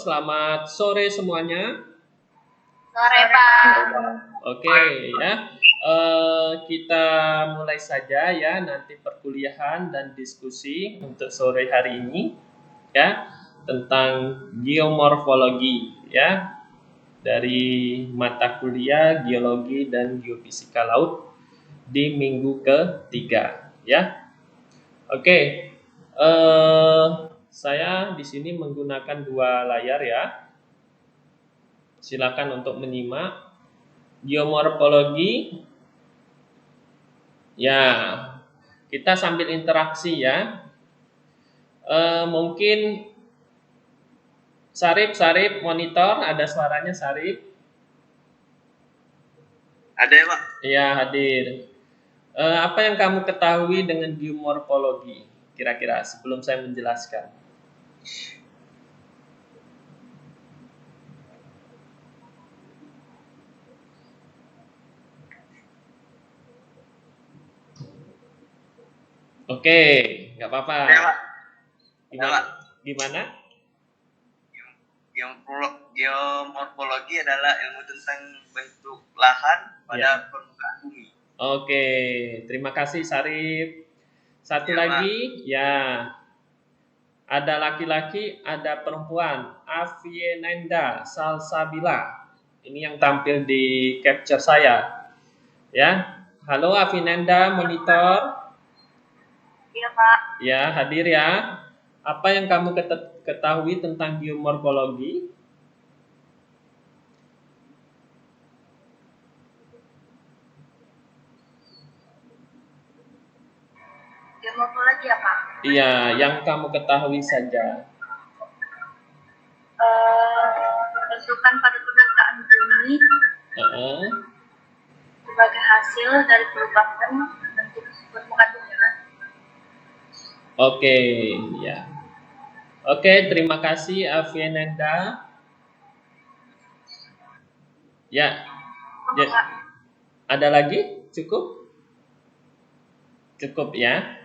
selamat sore semuanya. Sore, Pak. Oke, ya. Kita mulai saja ya nanti perkuliahan dan diskusi untuk sore hari ini ya tentang geomorfologi ya dari mata kuliah geologi dan geofisika laut di minggu ketiga ya. Oke, saya di sini menggunakan dua layar ya. Silakan untuk menyimak geomorfologi. Ya, kita sambil interaksi ya. Mungkin Sarip monitor, ada suaranya Sarip? Ada ya, Pak? Iya, hadir. Apa yang kamu ketahui dengan geomorfologi? Kira-kira sebelum saya menjelaskan. Oke, nggak apa-apa. Ya, Pak. Gimana? Geomorfologi adalah ilmu tentang bentuk lahan pada permukaan bumi. Oke, terima kasih Sarip. Satu Ya, lagi, Pak. Ya. Ada laki-laki, ada perempuan. Avienenda Salsabila. Ini yang tampil di capture saya. Ya. Halo Avienenda, monitor. Iya, Pak. Ya, hadir ya. Apa yang kamu ketahui tentang geomorfologi? Geomorfologi ya, Pak? Iya, yang kamu ketahui saja. Bentukan pada permukaan bumi sebagai hasil dari perubahan bentuk permukaan bumi. Oke, ya. Oke, terima kasih Avienenda. Ya. Ada lagi? Cukup? Cukup ya.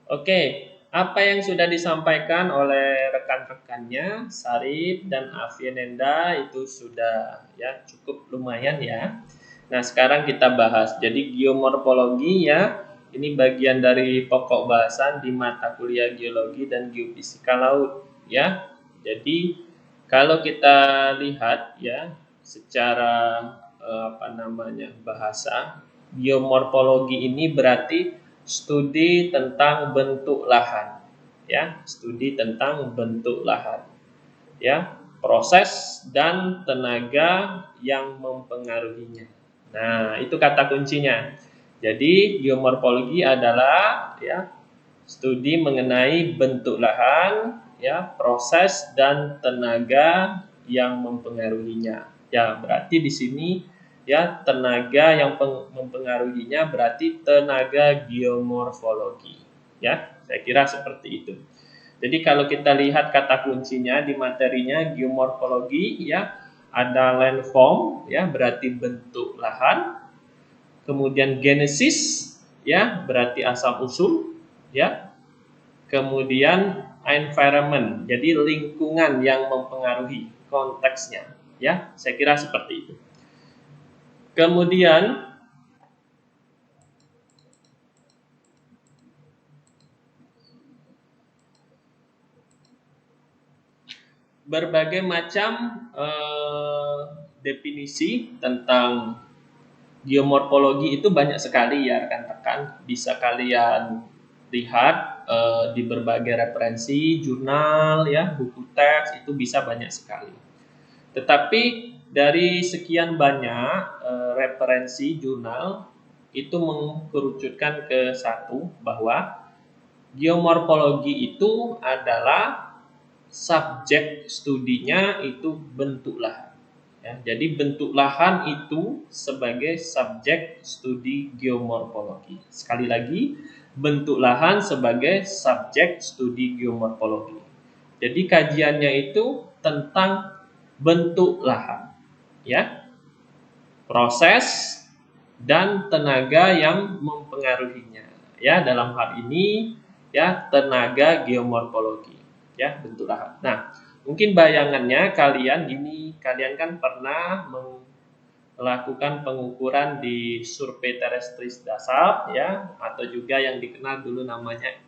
Oke, apa yang sudah disampaikan oleh rekan-rekannya Sarip dan Avienenda itu sudah ya cukup lumayan ya. Nah, sekarang kita bahas. Jadi geomorfologi ya, ini bagian dari pokok bahasan di mata kuliah geologi dan geofisika laut ya. Jadi kalau kita lihat ya secara bahasa, geomorfologi ini berarti studi tentang bentuk lahan ya, studi tentang bentuk lahan ya, proses dan tenaga yang mempengaruhinya. Nah, itu kata kuncinya. Jadi geomorfologi adalah ya studi mengenai bentuk lahan ya, proses dan tenaga yang mempengaruhinya. Ya, berarti di sini ya tenaga yang mempengaruhinya berarti tenaga geomorfologi ya, saya kira seperti itu. Jadi kalau kita lihat kata kuncinya di materinya geomorfologi ya, ada landform ya berarti bentuk lahan, kemudian genesis ya berarti asal usul ya, kemudian environment jadi lingkungan yang mempengaruhi konteksnya ya, saya kira seperti itu. Kemudian berbagai macam definisi tentang geomorfologi itu banyak sekali ya rekan-rekan. Bisa kalian lihat di berbagai referensi, jurnal ya, buku teks itu bisa banyak sekali. Tetapi dari sekian banyak referensi jurnal itu mengkerucutkan ke satu bahwa geomorfologi itu adalah subjek studinya itu bentuk lahan. Ya, jadi bentuk lahan itu sebagai subjek studi geomorfologi. Sekali lagi, bentuk lahan sebagai subjek studi geomorfologi. Jadi kajiannya itu tentang bentuk lahan, ya, proses dan tenaga yang mempengaruhinya. Ya, dalam hal ini ya tenaga geomorfologi, ya bentuk lahan. Nah, Mungkin bayangannya kalian kan pernah melakukan pengukuran di survei terestris dasar ya, atau juga yang dikenal dulu namanya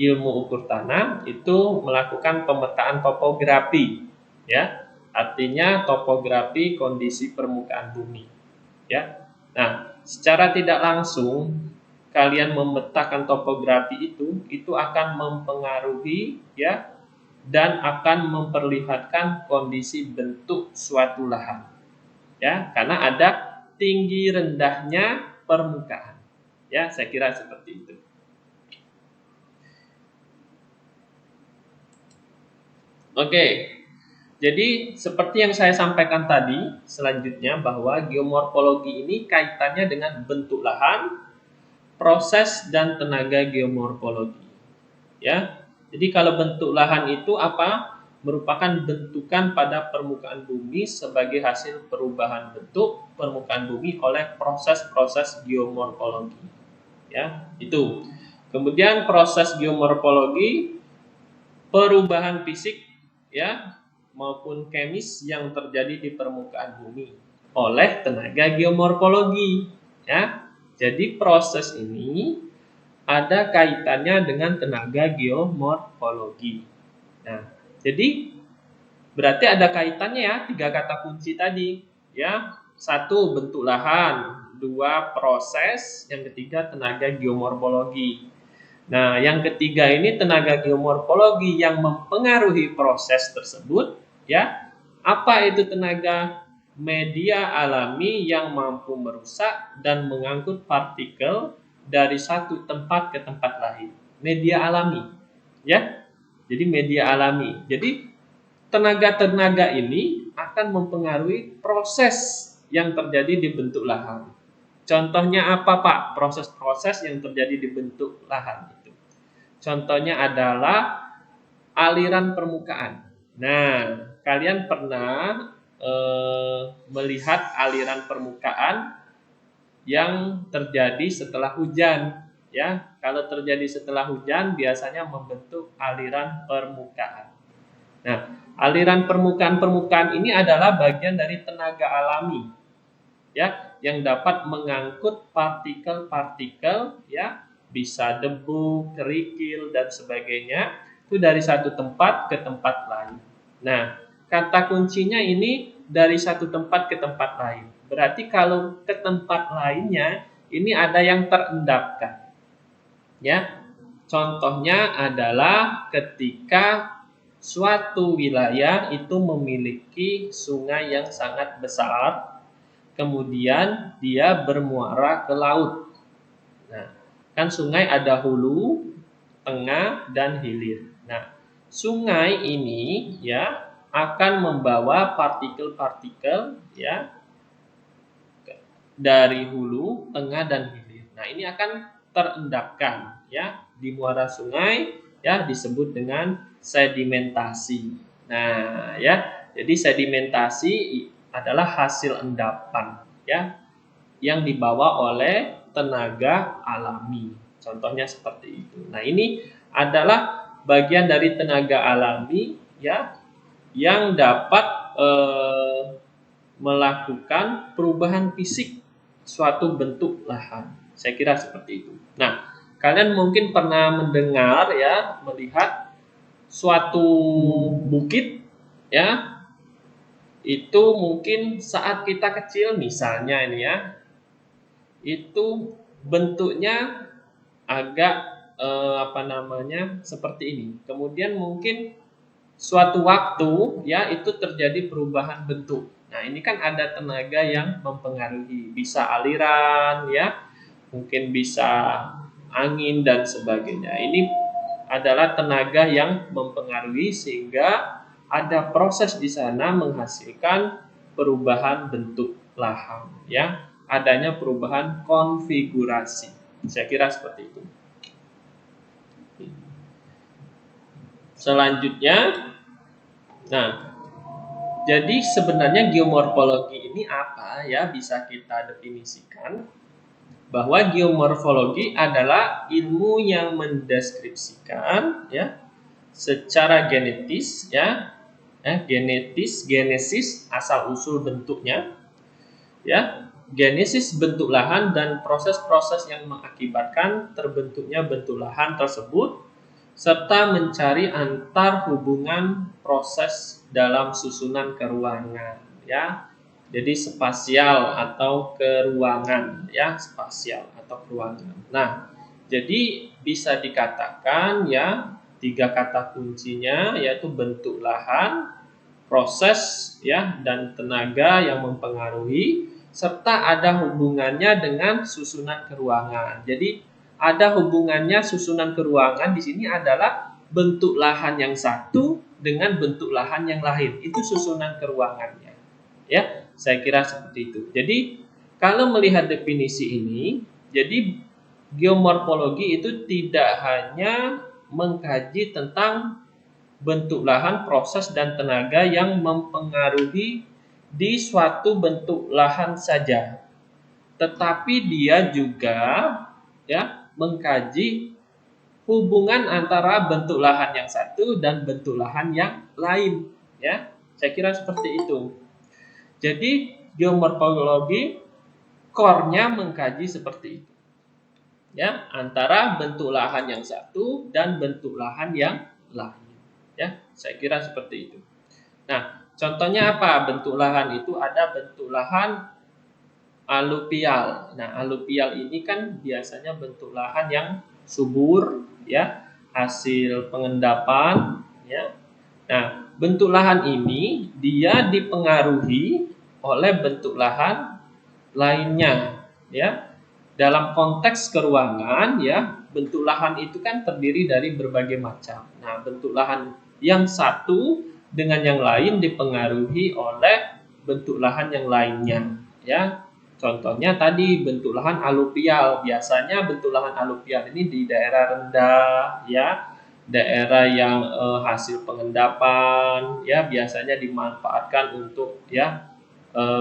ilmu ukur tanah, itu melakukan pemetaan topografi ya. Artinya topografi kondisi permukaan bumi ya. Nah, secara tidak langsung kalian memetakan topografi itu akan mempengaruhi ya, dan akan memperlihatkan kondisi bentuk suatu lahan ya, karena ada tinggi rendahnya permukaan ya, saya kira seperti itu. Oke, jadi seperti yang saya sampaikan tadi selanjutnya, bahwa geomorfologi ini kaitannya dengan bentuk lahan, proses dan tenaga geomorfologi ya. Jadi kalau bentuk lahan itu apa? Merupakan bentukan pada permukaan bumi sebagai hasil perubahan bentuk permukaan bumi oleh proses-proses geomorfologi ya, itu. Kemudian proses geomorfologi, perubahan fisik ya maupun kemis yang terjadi di permukaan bumi oleh tenaga geomorfologi ya. Jadi proses ini ada kaitannya dengan tenaga geomorfologi. Nah, jadi berarti ada kaitannya ya, 3 kata kunci tadi ya. 1 bentuk lahan, 2 proses, yang ketiga tenaga geomorfologi. Nah, yang ketiga ini tenaga geomorfologi yang mempengaruhi proses tersebut ya. Apa itu tenaga? Media alami yang mampu merusak dan mengangkut partikel dari satu tempat ke tempat lain. Media alami ya. Jadi media alami. Jadi tenaga-tenaga ini akan mempengaruhi proses yang terjadi di bentuk lahan. Contohnya apa, Pak? Proses-proses yang terjadi di bentuk lahan itu. Contohnya adalah aliran permukaan. Nah, kalian pernah melihat aliran permukaan yang terjadi setelah hujan ya. Kalau terjadi setelah hujan biasanya membentuk aliran permukaan. Nah, aliran permukaan ini adalah bagian dari tenaga alami ya, yang dapat mengangkut partikel-partikel ya, bisa debu, kerikil dan sebagainya, itu dari satu tempat ke tempat lain. Nah, kata kuncinya ini dari satu tempat ke tempat lain. Berarti kalau ke tempat lainnya ini ada yang terendapkan. Ya. Contohnya adalah ketika suatu wilayah itu memiliki sungai yang sangat besar, kemudian dia bermuara ke laut. Nah, kan sungai ada hulu, tengah, dan hilir. Nah, sungai ini ya akan membawa partikel-partikel ya dari hulu, tengah, dan hilir. Nah, ini akan terendapkan ya di muara sungai ya, disebut dengan sedimentasi. Nah, ya, jadi sedimentasi adalah hasil endapan ya yang dibawa oleh tenaga alami. Contohnya seperti itu. Nah, ini adalah bagian dari tenaga alami ya yang dapat melakukan perubahan fisik suatu bentuk lahan. Saya kira seperti itu. Nah, kalian mungkin pernah mendengar ya, melihat suatu bukit ya, itu mungkin saat kita kecil misalnya ini ya, itu bentuknya agak seperti ini. Kemudian mungkin suatu waktu ya itu terjadi perubahan bentuk. Nah, ini kan ada tenaga yang mempengaruhi, bisa aliran ya, mungkin bisa angin dan sebagainya. Ini adalah tenaga yang mempengaruhi sehingga ada proses di sana menghasilkan perubahan bentuk lahan ya, adanya perubahan konfigurasi. Saya kira seperti itu. Selanjutnya, nah, jadi sebenarnya geomorfologi ini apa ya, bisa kita definisikan bahwa geomorfologi adalah ilmu yang mendeskripsikan ya secara genetis ya genesis asal usul bentuknya, ya, genesis bentuk lahan dan proses-proses yang mengakibatkan terbentuknya bentuk lahan tersebut, serta mencari antar hubungan proses dalam susunan keruangan, ya. Jadi spasial atau keruangan, ya, spasial atau keruangan. Nah, jadi bisa dikatakan, ya, 3 kata kuncinya yaitu bentuk lahan, proses, ya, dan tenaga yang mempengaruhi, serta ada hubungannya dengan susunan keruangan. Jadi ada hubungannya susunan keruangan di sini adalah bentuk lahan yang satu dengan bentuk lahan yang lain. Itu susunan keruangannya. Ya, saya kira seperti itu. Jadi kalau melihat definisi ini, jadi geomorfologi itu tidak hanya mengkaji tentang bentuk lahan, proses, dan tenaga yang mempengaruhi di suatu bentuk lahan saja, tetapi dia juga, ya, mengkaji hubungan antara bentuk lahan yang satu dan bentuk lahan yang lain, ya. Saya kira seperti itu. Jadi geomorfologi core-nya mengkaji seperti itu, ya, antara bentuk lahan yang satu dan bentuk lahan yang lain. Ya, saya kira seperti itu. Nah, contohnya apa? Bentuk lahan itu ada bentuk lahan aluvial. Nah, aluvial ini kan biasanya bentuk lahan yang subur, ya, hasil pengendapan, ya. Nah, bentuk lahan ini dia dipengaruhi oleh bentuk lahan lainnya, ya. Dalam konteks keruangan, ya, bentuk lahan itu kan terdiri dari berbagai macam. Nah, bentuk lahan yang satu dengan yang lain dipengaruhi oleh bentuk lahan yang lainnya, ya. Contohnya tadi bentuk lahan aluvial. Biasanya bentuk lahan aluvial ini di daerah rendah, ya, daerah yang hasil pengendapan, ya, biasanya dimanfaatkan untuk, ya,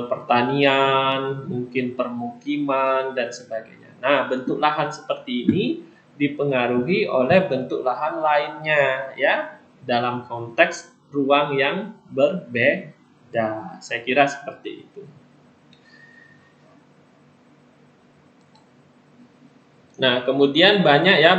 pertanian, mungkin permukiman dan sebagainya. Nah, bentuk lahan seperti ini dipengaruhi oleh bentuk lahan lainnya, ya, dalam konteks ruang yang berbeda. Saya kira seperti itu. Nah, kemudian banyak, ya,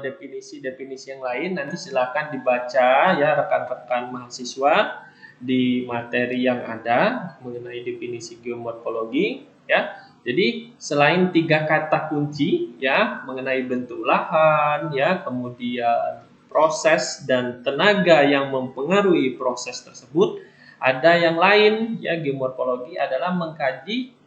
definisi-definisi yang lain. Nanti silakan dibaca, ya, rekan-rekan mahasiswa di materi yang ada mengenai definisi geomorfologi, ya. Jadi selain 3 kata kunci, ya, mengenai bentuk lahan, ya, kemudian proses dan tenaga yang mempengaruhi proses tersebut, ada yang lain, ya. Geomorfologi adalah mengkaji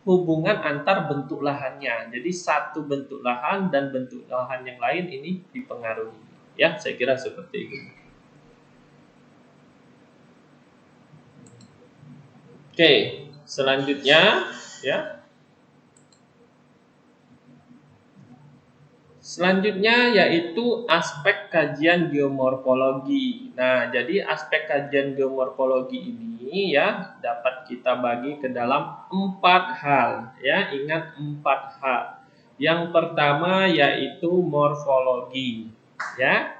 hubungan antar bentuk lahannya. Jadi satu bentuk lahan dan bentuk lahan yang lain ini dipengaruhi. Ya, saya kira seperti itu. Oke, selanjutnya, ya. Selanjutnya yaitu aspek kajian geomorfologi. Nah, jadi aspek kajian geomorfologi ini, ya, dapat kita bagi ke dalam 4 hal, ya. Ingat 4 hal. Yang pertama yaitu morfologi, ya.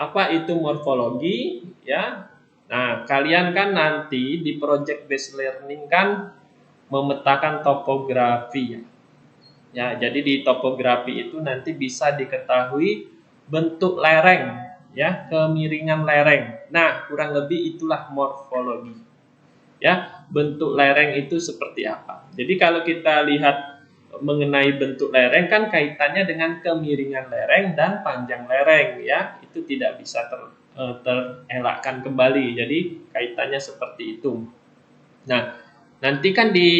Apa itu morfologi, ya? Nah, kalian kan nanti di project based learning kan memetakan topografi, ya. Ya, jadi di topografi itu nanti bisa diketahui bentuk lereng, ya, kemiringan lereng. Nah, kurang lebih itulah morfologi. Ya, bentuk lereng itu seperti apa. Jadi kalau kita lihat mengenai bentuk lereng kan kaitannya dengan kemiringan lereng dan panjang lereng, ya. Itu tidak bisa terelakkan kembali. Jadi kaitannya seperti itu. Nah, nanti kan di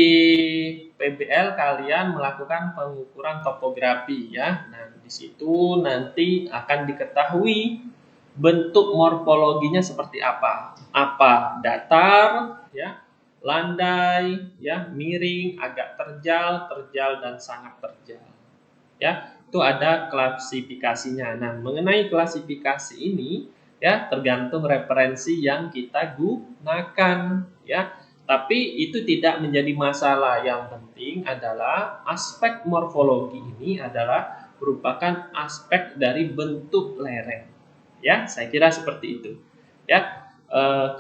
PBL kalian melakukan pengukuran topografi, ya. Nah, di situ nanti akan diketahui bentuk morfologinya seperti apa. Apa datar, ya, landai, ya, miring, agak terjal, dan sangat terjal. Ya, itu ada klasifikasinya. Nah, mengenai klasifikasi ini, ya, tergantung referensi yang kita gunakan, ya. Tapi itu tidak menjadi masalah. Yang penting adalah aspek morfologi ini adalah merupakan aspek dari bentuk lereng. Ya, saya kira seperti itu. Ya.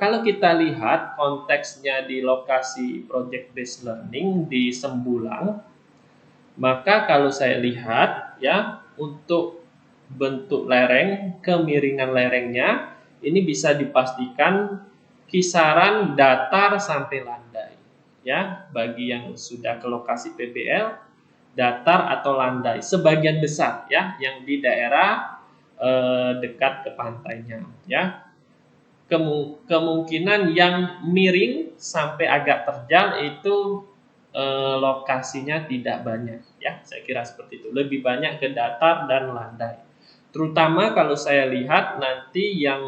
Kalau kita lihat konteksnya di lokasi project based learning di Sembulang, maka kalau saya lihat ya untuk bentuk lereng, kemiringan lerengnya ini bisa dipastikan kisaran datar sampai landai. Ya, bagi yang sudah ke lokasi PBL, datar atau landai sebagian besar ya yang di daerah dekat ke pantainya ya. Kemungkinan yang miring sampai agak terjal itu lokasinya tidak banyak ya, saya kira seperti itu. Lebih banyak ke datar dan landai. Terutama kalau saya lihat nanti yang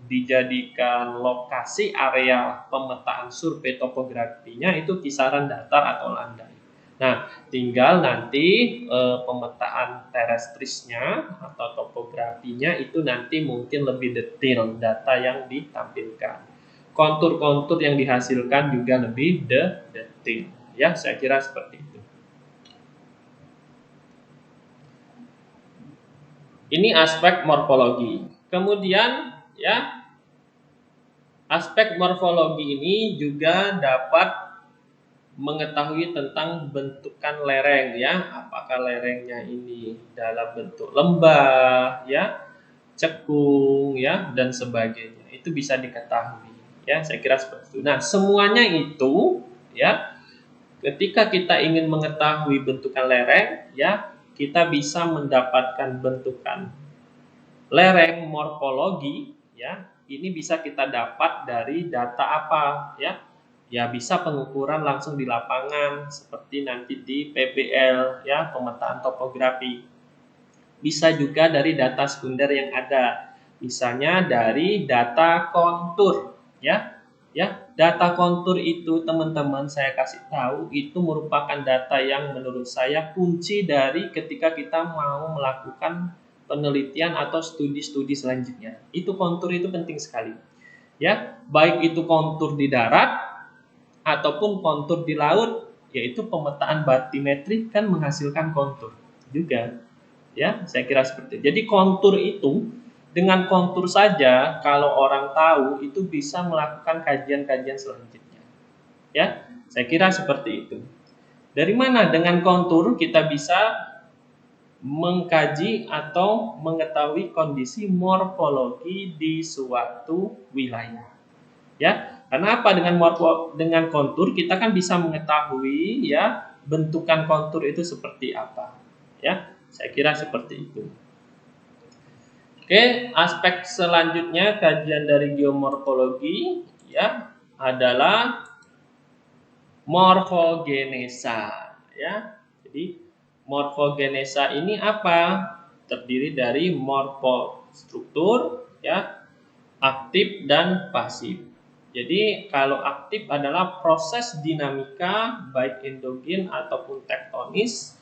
dijadikan lokasi area pemetaan survei topografinya itu kisaran datar atau landai. Nah, tinggal nanti pemetaan terestrisnya atau topografinya itu nanti mungkin lebih detail data yang ditampilkan. Kontur-kontur yang dihasilkan juga lebih detail. Ya, saya kira seperti itu. Ini aspek morfologi. Kemudian ya, aspek morfologi ini juga dapat mengetahui tentang bentukan lereng ya, apakah lerengnya ini dalam bentuk lembah ya, cekung ya dan sebagainya. Itu bisa diketahui ya, saya kira seperti itu. Nah, semuanya itu ya, ketika kita ingin mengetahui bentukan lereng ya, kita bisa mendapatkan bentukan lereng morfologi ya. Ini bisa kita dapat dari data apa ya? Ya bisa pengukuran langsung di lapangan seperti nanti di PBL ya, pemetaan topografi. Bisa juga dari data sekunder yang ada. Misalnya dari data kontur ya. Ya, data kontur itu teman-teman saya kasih tahu itu merupakan data yang menurut saya kunci dari ketika kita mau melakukan penelitian atau studi-studi selanjutnya. Itu kontur itu penting sekali. Ya, baik itu kontur di darat ataupun kontur di laut, yaitu pemetaan batimetrik kan menghasilkan kontur juga. Ya, saya kira seperti itu. Jadi kontur itu dengan kontur saja kalau orang tahu itu bisa melakukan kajian-kajian selanjutnya. Ya, saya kira seperti itu. Dari mana dengan kontur kita bisa mengkaji atau mengetahui kondisi morfologi di suatu wilayah. Ya, karena apa? Dengan kontur kita kan bisa mengetahui ya bentukan kontur itu seperti apa. Ya, saya kira seperti itu. Oke, aspek selanjutnya kajian dari geomorfologi ya adalah morfogenesa ya. Jadi morfogenesa ini apa? Terdiri dari morfostruktur ya, aktif dan pasif. Jadi kalau aktif adalah proses dinamika baik endogen ataupun tektonis,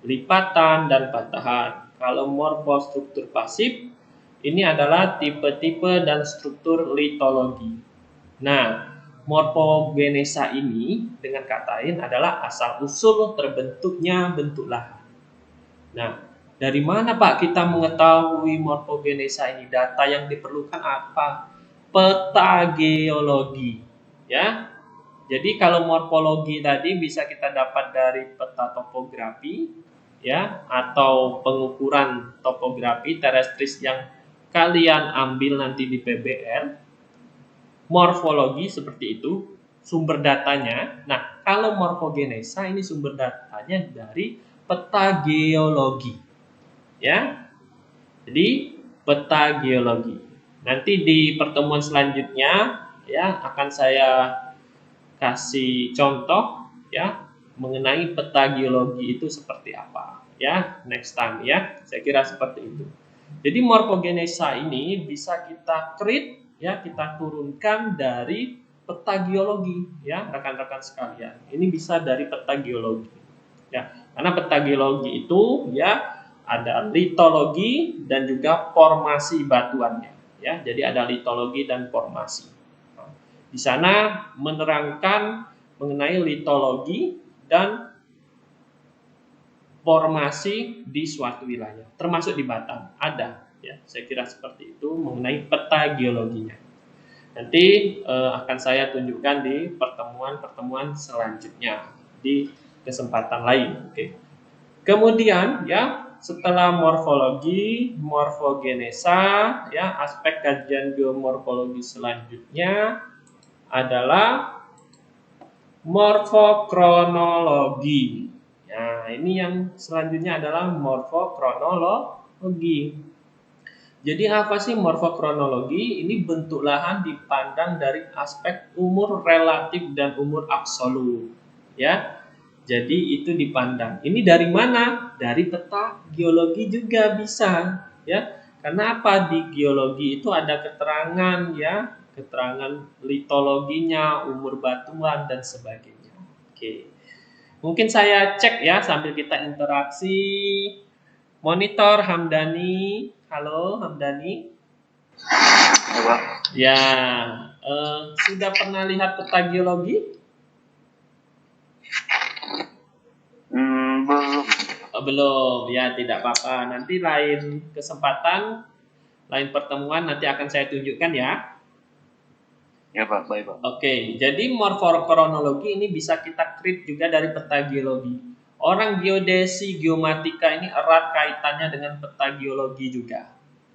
lipatan dan patahan. Kalau morfostruktur pasif ini adalah tipe-tipe dan struktur litologi. Nah, morfogenesa ini dengan kata lain adalah asal-usul terbentuknya bentuk lahan. Nah, dari mana Pak kita mengetahui morfogenesa ini? Data yang diperlukan apa? Peta geologi. Ya. Jadi kalau morfologi tadi bisa kita dapat dari peta topografi ya atau pengukuran topografi terestris yang kalian ambil nanti di PBL. Morfologi seperti itu sumber datanya. Nah, kalau morfogenesa ini sumber datanya dari peta geologi. Ya. Jadi peta geologi. Nanti di pertemuan selanjutnya ya akan saya kasih contoh ya mengenai peta geologi itu seperti apa ya next time ya. Saya kira seperti itu. Jadi morfogenesa ini bisa kita create ya, kita turunkan dari peta geologi ya rekan-rekan sekalian. Ini bisa dari peta geologi ya. Karena peta geologi itu ya ada litologi dan juga formasi batuannya ya. Jadi ada litologi dan formasi. Nah, di sana menerangkan mengenai litologi dan formasi di suatu wilayah, termasuk di Batam ada ya. Saya kira seperti itu mengenai peta geologinya. Nanti akan saya tunjukkan di pertemuan-pertemuan selanjutnya di kesempatan lain. Oke. Kemudian ya, setelah morfologi, morfogenesa, ya, aspek kajian geomorfologi selanjutnya adalah morfokronologi. Nah, ini yang selanjutnya adalah morfokronologi. Jadi apa sih morfokronologi? Ini bentuk lahan dipandang dari aspek umur relatif dan umur absolut. Ya, jadi itu dipandang. Ini dari mana? Dari peta geologi juga bisa, ya. Karena apa? Di geologi itu ada keterangan, ya, keterangan litologinya, umur batuan dan sebagainya. Oke. Mungkin saya cek ya sambil kita interaksi. Monitor Hamdani. Halo Hamdani. Coba. Ya, sudah pernah lihat peta geologi? Belum. Belum, ya tidak apa-apa. Nanti lain kesempatan, lain pertemuan nanti akan saya tunjukkan ya. Ya Pak, baik Pak. Oke, jadi morfokronologi ini bisa kita create juga dari peta geologi. Orang geodesi, geomatika ini erat kaitannya dengan peta geologi juga.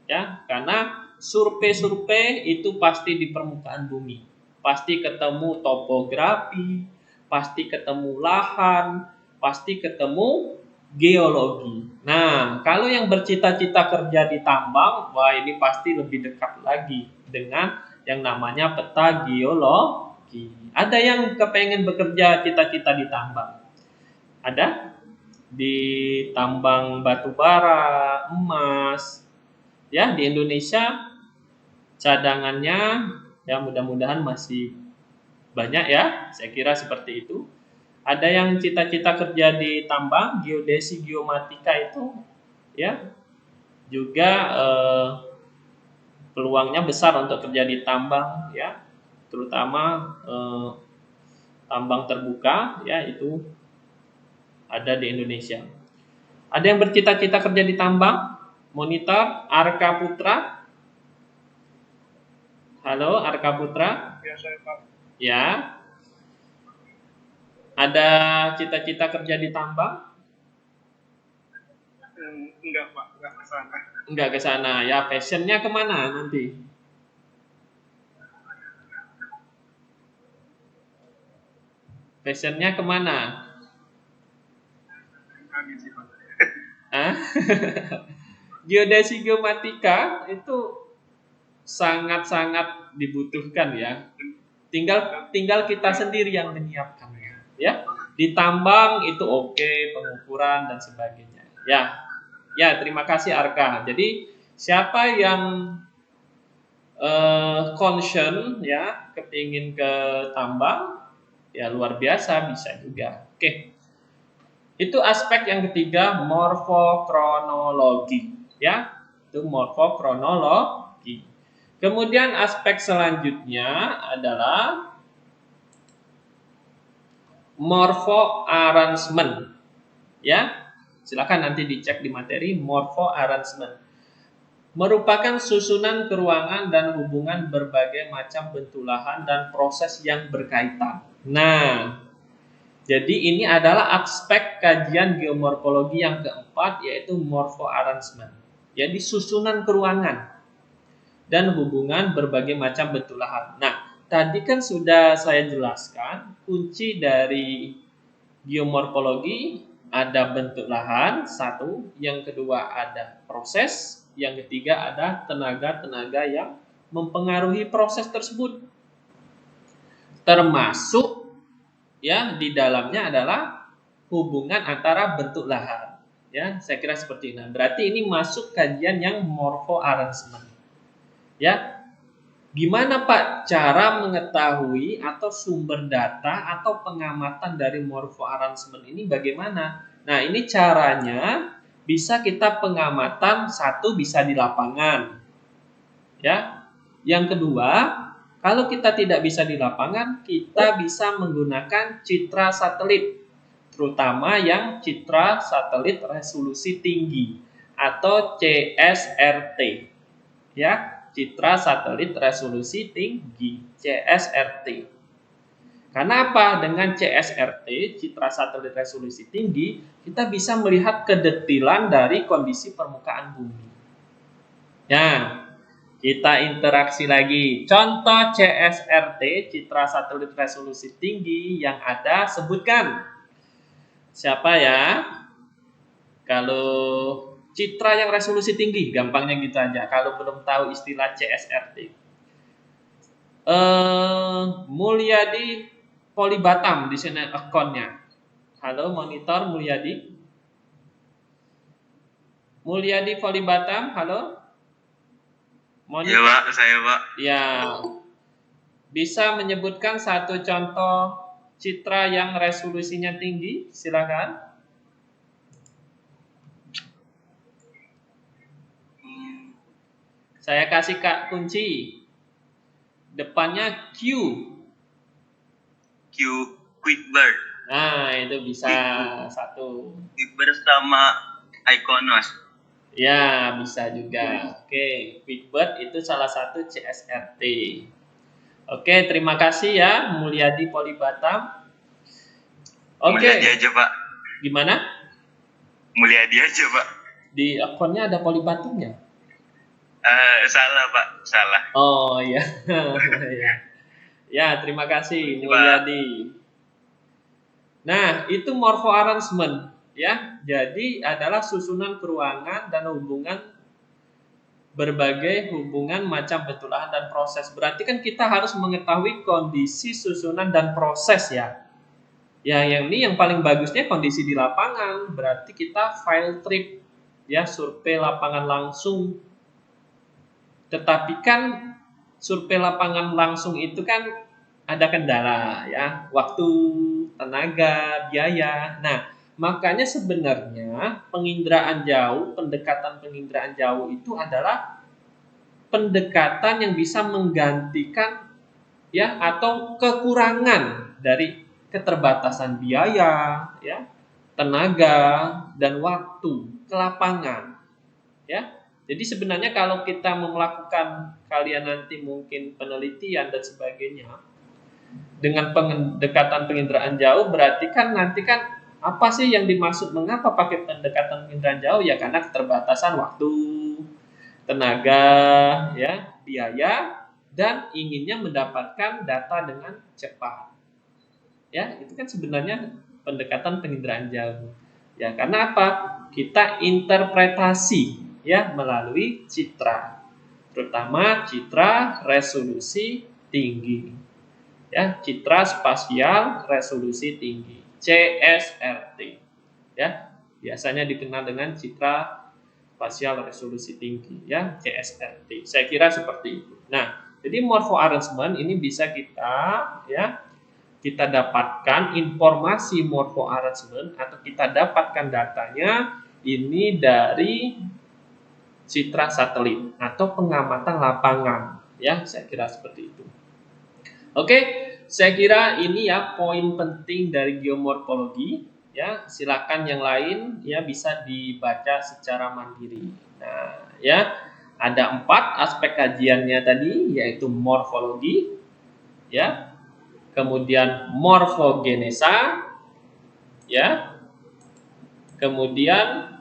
Ya, karena survei-survei itu pasti di permukaan bumi. Pasti ketemu topografi, pasti ketemu lahan, pasti ketemu geologi. Nah, kalau yang bercita-cita kerja di tambang, wah ini pasti lebih dekat lagi dengan yang namanya peta geologi. Ada yang kepengen bekerja cita-cita di tambang? Ada? Di tambang batu bara, emas. Ya, di Indonesia cadangannya ya mudah-mudahan masih banyak ya. Saya kira seperti itu. Ada yang cita-cita kerja di tambang, geodesi, geomatika itu ya juga peluangnya besar untuk kerja di tambang ya, terutama tambang terbuka ya, itu ada di Indonesia. Ada yang bercita-cita kerja di tambang? Monitor Arka Putra. Halo Arka Putra. Ya saya Pak. Ya. Ada cita-cita kerja di tambang? Enggak Pak, enggak ke sana. Enggak ke sana. Ya, passionnya kemana nanti? Passionnya kemana? Kami sih Pak. Hah? Geodesi geomatika itu sangat-sangat dibutuhkan ya. Tinggal kita sendiri yang menyiapkannya, ya. Di tambang itu oke, pengukuran dan sebagainya. Ya. Ya, terima kasih Arka. Jadi siapa yang concern ya, kepingin ke tambang, ya luar biasa bisa juga. Oke. Itu aspek yang ketiga, morfokronologi, ya. Itu morfokronologi. Kemudian aspek selanjutnya adalah morpho arrangement. Ya. Silakan nanti dicek di materi morpho arrangement. Merupakan susunan keruangan dan hubungan berbagai macam bentuk lahan dan proses yang berkaitan. Nah, jadi ini adalah aspek kajian geomorfologi yang keempat, yaitu morpho arrangement. Jadi susunan keruangan dan hubungan berbagai macam bentuk lahan. Nah, tadi kan sudah saya jelaskan kunci dari geomorfologi ada bentuk lahan, satu, yang kedua ada proses, yang ketiga ada tenaga-tenaga yang mempengaruhi proses tersebut. Termasuk ya di dalamnya adalah hubungan antara bentuk lahan. Ya, saya kira seperti ini. Berarti ini masuk kajian yang morpho arrangement. Ya, gimana Pak cara mengetahui atau sumber data atau pengamatan dari morpho arrangement ini bagaimana? Nah, ini caranya bisa kita pengamatan, satu bisa di lapangan. Ya. Yang kedua, kalau kita tidak bisa di lapangan, kita bisa menggunakan citra satelit, terutama yang citra satelit resolusi tinggi atau CSRT. Ya. citra satelit resolusi tinggi, CSRT. Karena apa? Dengan CSRT, citra satelit resolusi tinggi, kita bisa melihat kedetilan dari kondisi permukaan bumi. Nah, kita interaksi lagi. Contoh CSRT, citra satelit resolusi tinggi yang ada, sebutkan. Siapa ya? Kalau citra yang resolusi tinggi, gampangnya gitu aja. Kalau belum tahu istilah CSRT. Mulyadi Polibatam di sini akunnya. Halo, monitor Mulyadi. Mulyadi Polibatam, halo. Iya Pak, saya Pak. Ya, bisa menyebutkan satu contoh citra yang resolusinya tinggi? Silakan. Saya kasih Kak kunci. Depannya Q. QuickBird. Nah, itu bisa satu. QuickBird sama Iconos. Ya, bisa juga. Oke, QuickBird itu salah satu CSRT. Oke, terima kasih ya Mulyadi Polibatam. Oke. Mulyadi aja Pak. Gimana? Mulyadi aja Pak. Di akunnya ada Polibatamnya? Salah Pak, salah. Oh iya. Ya. Ya, terima kasih Mulyadi. Nah, itu morpho arrangement ya. Jadi adalah susunan keruangan dan berbagai hubungan macam bentuk lahan dan proses. Berarti kan kita harus mengetahui kondisi susunan dan proses ya. Ya, yang ini yang paling bagusnya kondisi di lapangan. Berarti kita field trip ya, survei lapangan langsung. Tetapi kan survei lapangan langsung itu kan ada kendala ya, waktu, tenaga, biaya. Nah, makanya sebenarnya pendekatan penginderaan jauh itu adalah pendekatan yang bisa menggantikan ya atau kekurangan dari keterbatasan biaya, ya, tenaga dan waktu ke lapangan. Ya. Jadi sebenarnya kalau kita melakukan kalian nanti mungkin penelitian dan sebagainya dengan pendekatan penginderaan jauh, berarti kan nanti kan apa sih yang dimaksud mengapa pakai pendekatan penginderaan jauh ya, karena keterbatasan waktu, tenaga, ya, biaya, dan inginnya mendapatkan data dengan cepat. Ya, itu kan sebenarnya pendekatan penginderaan jauh. Ya, karena apa? Kita interpretasi ya melalui citra, terutama citra resolusi tinggi. Ya, citra spasial resolusi tinggi, CSRT. Ya, biasanya dikenal dengan citra spasial resolusi tinggi ya, CSRT. Saya kira seperti itu. Nah, jadi morpho arrangement ini bisa kita dapatkan informasi morpho arrangement atau kita dapatkan datanya ini dari citra satelit atau pengamatan lapangan ya, saya kira seperti itu. Oke, saya kira ini ya poin penting dari geomorfologi ya. Silakan yang lain ya bisa dibaca secara mandiri. Nah, ya ada 4 aspek kajiannya tadi, yaitu morfologi ya, kemudian morfogenesa ya, kemudian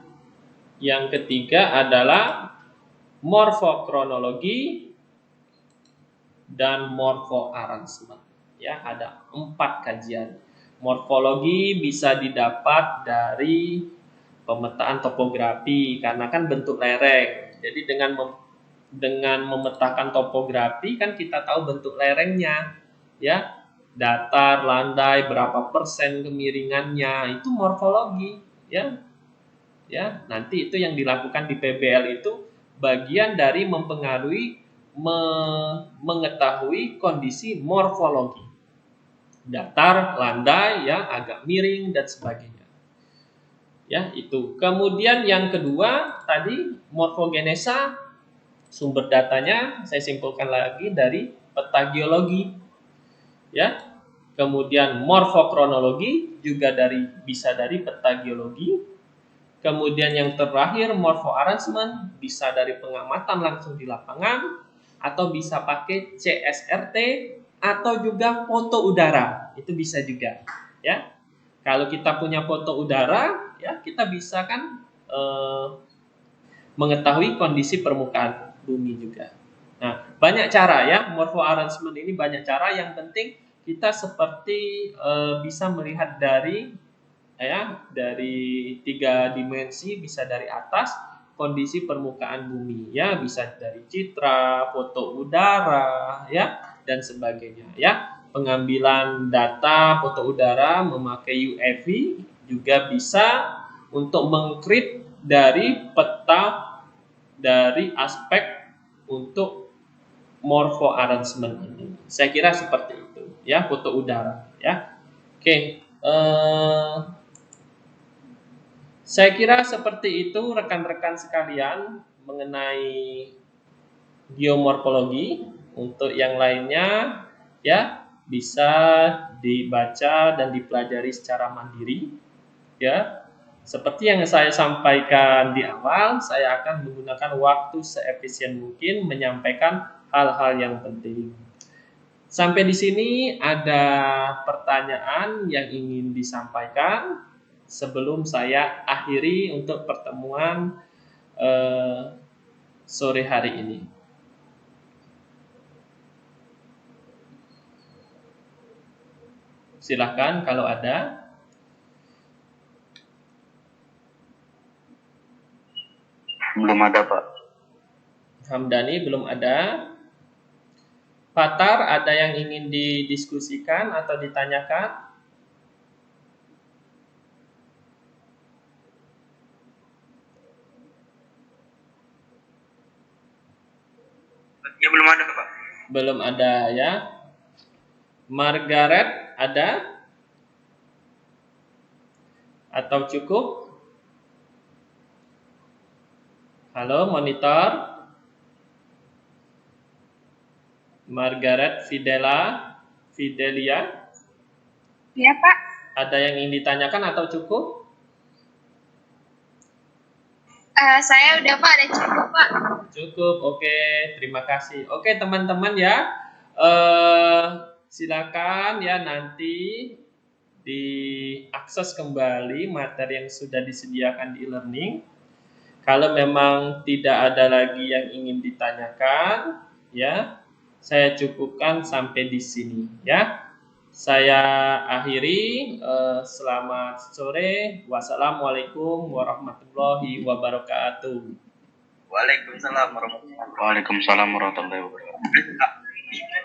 yang ketiga adalah morfokronologi dan morpho arrangement. Ya, ada 4 kajian. Morfologi bisa didapat dari pemetaan topografi karena kan bentuk lereng. Jadi dengan memetakan topografi kan kita tahu bentuk lerengnya, ya, datar, landai, berapa persen kemiringannya, itu morfologi, ya. Ya, nanti itu yang dilakukan di PBL itu bagian dari mengetahui kondisi morfologi. Datar, landai, ya, agak miring dan sebagainya. Ya, itu. Kemudian yang kedua tadi morfogenesa, sumber datanya saya simpulkan lagi dari peta geologi. Ya. Kemudian morfokronologi juga bisa dari peta geologi. Kemudian yang terakhir morpho arrangement bisa dari pengamatan langsung di lapangan. atau bisa pakai CSRT atau juga foto udara. Itu bisa juga, ya. Kalau kita punya foto udara, ya kita bisa kan mengetahui kondisi permukaan bumi juga. Nah, banyak cara ya, morpho arrangement ini banyak cara. Yang penting kita seperti bisa melihat dari dari 3 dimensi, bisa dari atas kondisi permukaan bumi, ya bisa dari citra, foto udara, ya dan sebagainya, ya. Pengambilan data foto udara memakai UAV juga bisa untuk mengcreate dari peta dari aspek untuk morpho arrangement ini. Saya kira seperti itu, ya, foto udara, ya. Oke, saya kira seperti itu rekan-rekan sekalian mengenai geomorfologi. Untuk yang lainnya, ya, bisa dibaca dan dipelajari secara mandiri, ya. Seperti yang saya sampaikan di awal, saya akan menggunakan waktu seefisien mungkin menyampaikan hal-hal yang penting. Sampai di sini ada pertanyaan yang ingin disampaikan sebelum saya akhiri untuk pertemuan sore hari ini. Silahkan kalau ada. Belum ada, Pak. Hamdani belum ada. Fatar, ada yang ingin didiskusikan atau ditanyakan? Ya, belum ada, Pak. Belum ada, ya. Margaret, ada? Atau cukup? Halo, monitor. Margaret Fidelia. Iya, Pak. Ada yang ingin ditanyakan atau cukup? Saya udah, Pak. Ada cukup, Pak. Cukup, oke. Terima kasih. Oke, teman-teman ya. Silakan ya nanti diakses kembali materi yang sudah disediakan di e-learning. Kalau memang tidak ada lagi yang ingin ditanyakan, ya, saya cukupkan sampai di sini, ya. Saya akhiri. Selamat sore. Wassalamualaikum warahmatullahi wabarakatuh. Waalaikumsalam warahmatullahi wabarakatuh.